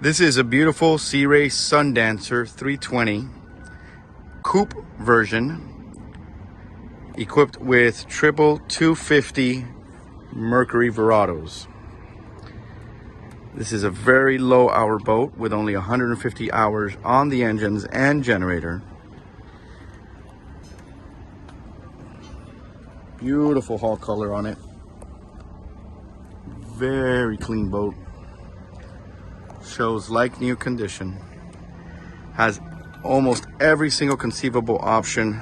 This is a beautiful Sea Ray Sundancer 320 coupe version, equipped with triple 250 Mercury Veratos. This is a very low hour boat with only 150 hours on the engines and generator. Beautiful hull color on it. Very clean boat. Shows like new condition. Has almost every single conceivable option.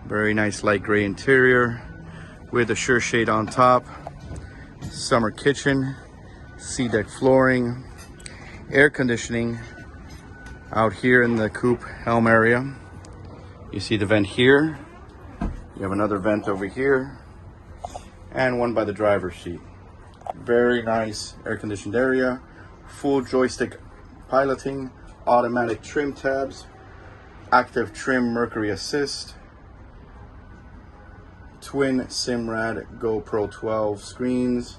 Very nice light gray interior with a sure shade on top. Summer kitchen, sea deck flooring, air conditioning out here in the coupe helm area. You see the vent here. You have another vent over here and one by the driver's seat. Very nice air conditioned area. Full joystick piloting, automatic trim tabs, active trim Mercury assist, twin Simrad GoPro 12 screens.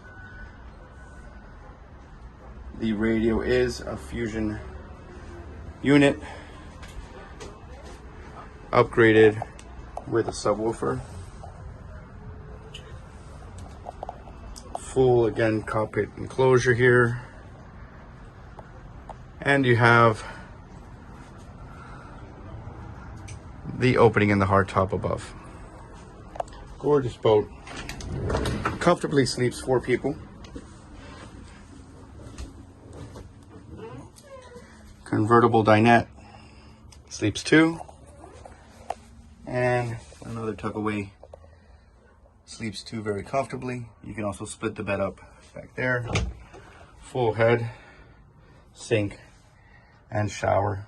The radio is a Fusion unit, upgraded with a subwoofer. Full, again, cockpit enclosure here. And you have the opening in the hardtop above. Gorgeous boat. Comfortably sleeps 4 people. Convertible dinette, sleeps 2. And another tuckaway, sleeps 2 very comfortably. You can also split the bed up back there. Full head, sink, and shower.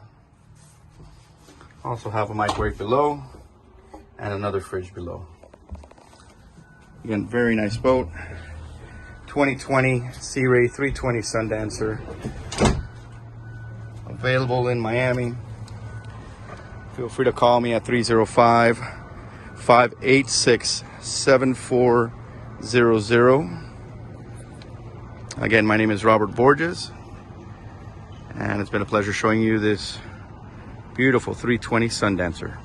Also have a microwave below and another fridge below. Again, very nice boat. 2020 Sea Ray 320 Sundancer. Available in Miami. Feel free to call me at 305-586-7400. Again, my name is Robert Borges, and it's been a pleasure showing you this beautiful 320 Sundancer.